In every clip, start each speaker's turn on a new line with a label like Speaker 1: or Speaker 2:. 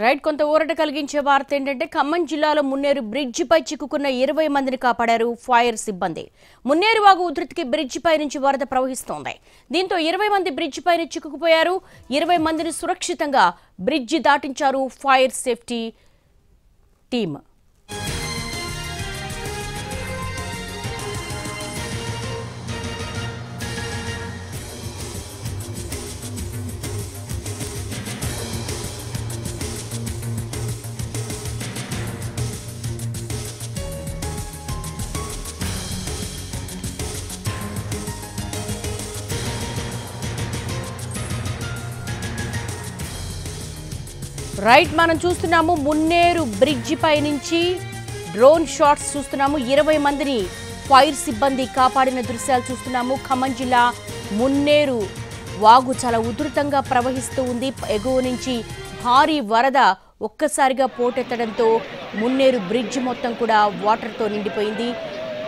Speaker 1: Right కొంత ఊరట కలిగించే వార్త ఏంటంటే ఖమ్మం జిల్లాలో మున్నేరు బ్రిడ్జి పై చిక్కుకున్న 20 మందిని కాపాడారు ఫైర్ సిబ్బంది. మున్నేరు వాగు ఉధృతికి బ్రిడ్జి పై నుంచి వరద ప్రవహిస్తోంది. దీంతో 20 మంది బ్రిడ్జి పైన చిక్కుకుపోయారు. 20 మందిని సురక్షితంగా బ్రిడ్జి దాటించారు ఫైర్ సేఫ్టీ టీమ్. రైట్ మనం చూస్తున్నాము మున్నేరు బ్రిడ్జి పై నుంచి డ్రోన్ షాట్స్ చూస్తున్నాము. 20 మందిని ఫైర్ సిబ్బంది కాపాడిన దృశ్యాలు చూస్తున్నాము. ఖమ్మం జిల్లా మున్నేరు వాగు చాలా ఉధృతంగా ప్రవహిస్తూ ఉంది. ఎగువ నుంచి భారీ వరద ఒక్కసారిగా పోటెత్తడంతో మున్నేరు బ్రిడ్జి మొత్తం కూడా వాటర్తో నిండిపోయింది.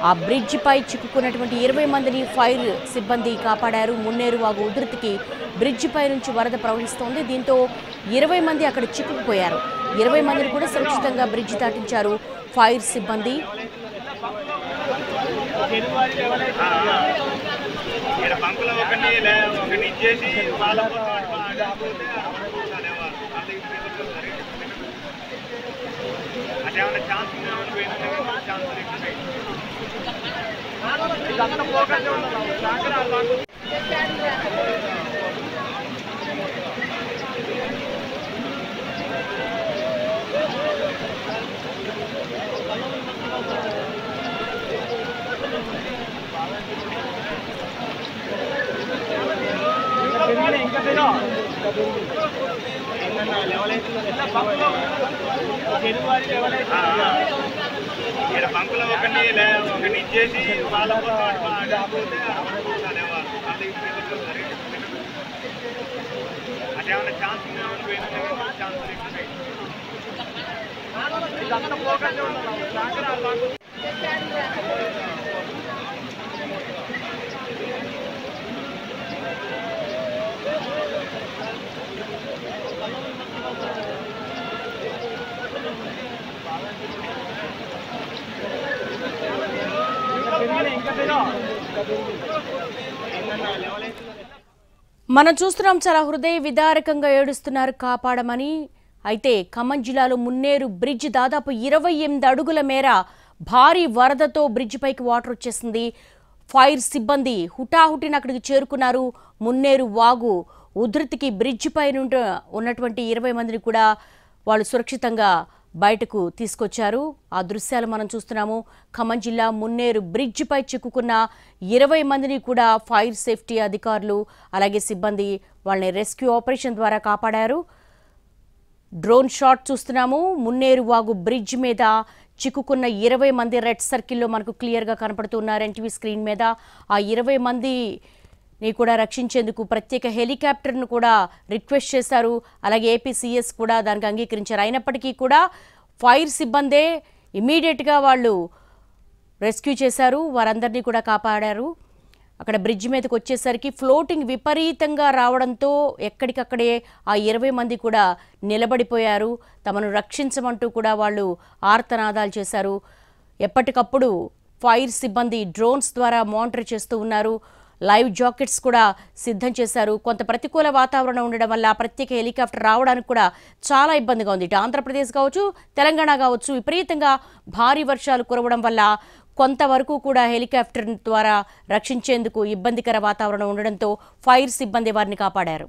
Speaker 1: ఆ బ్రిడ్జి పై చిక్కుకున్నటువంటి 20 మందిని ఫైర్ సిబ్బంది కాపాడారు. మున్నేరు వాగు ఉధృతికి బ్రిడ్జి పై నుంచి వరద ప్రవహిస్తోంది. దీంతో 20 మంది అక్కడ చిక్కుకుపోయారు. 20 మందిని కూడా సురక్షితంగా బ్రిడ్జి దాటించారు ఫైర్ సిబ్బంది.
Speaker 2: బంకులో ఒకటి ఇచ్చేసి వాళ్ళ అదేమన్నా ఛాన్స్ ఇదంతా పోకండి
Speaker 1: మనం చూస్తున్నాం చాలా హృదయ విదారకంగా ఏడుస్తున్నారు కాపాడమని. అయితే ఖమ్మం జిల్లాలో మున్నేరు బ్రిడ్జ్ దాదాపు 28 అడుగుల మేర భారీ వరదతో బ్రిడ్జి పైకి వాటర్ వచ్చేసింది. ఫైర్ సిబ్బంది హుటాహుటిన అక్కడికి చేరుకున్నారు. మున్నేరు వాగు ఉధృతికి బ్రిడ్జి పై ఉన్నటువంటి 20 మందిని కూడా వాళ్ళు సురక్షితంగా బయటకు తీసుకొచ్చారు. ఆ దృశ్యాలు మనం చూస్తున్నాము. ఖమ్మం జిల్లా మున్నేరు బ్రిడ్జి పై చిక్కుకున్న 20 మందిని కూడా ఫైర్ సేఫ్టీ అధికారులు అలాగే సిబ్బంది వాళ్ళని రెస్క్యూ ఆపరేషన్ ద్వారా కాపాడారు. డ్రోన్ షాట్ చూస్తున్నాము. మున్నేరు వాగు బ్రిడ్జ్ మీద చిక్కుకున్న 20 మంది రెడ్ సర్కిల్లో మనకు క్లియర్గా కనపడుతున్నారు ఎన్టీవీ స్క్రీన్ మీద. ఆ 20 మందిని కూడా రక్షించేందుకు ప్రత్యేక హెలికాప్టర్ను కూడా రిక్వెస్ట్ చేశారు. అలాగే ఏపీసీఎస్ కూడా దానికి అంగీకరించారు. అయినప్పటికీ కూడా ఫైర్ సిబ్బందే ఇమీడియట్గా వాళ్ళు రెస్క్యూ చేశారు. వారందరినీ కూడా కాపాడారు. అక్కడ బ్రిడ్జ్ మీదకి వచ్చేసరికి ఫ్లోటింగ్ విపరీతంగా రావడంతో ఎక్కడికక్కడే ఆ 20 మంది కూడా నిలబడిపోయారు. తమను రక్షించమంటూ కూడా వాళ్ళు ఆర్తనాదాలు చేశారు. ఎప్పటికప్పుడు ఫైర్ సిబ్బంది డ్రోన్స్ ద్వారా మానిటర్ చేస్తూ ఉన్నారు. లైవ్ జాకెట్స్ కూడా సిద్ధం చేశారు. కొంత ప్రతికూల వాతావరణం ఉండడం వల్ల ప్రత్యేక హెలికాప్టర్ రావడానికి కూడా చాలా ఇబ్బందిగా ఉంది. ఇటు ఆంధ్రప్రదేశ్ కావచ్చు, తెలంగాణ కావచ్చు, విపరీతంగా భారీ వర్షాలు కురవడం వల్ల కొంతవరకు కూడా హెలికాప్టర్ ద్వారా రక్షించేందుకు ఇబ్బందికర వాతావరణం ఉండడంతో ఫైర్ సిబ్బంది వారిని కాపాడారు.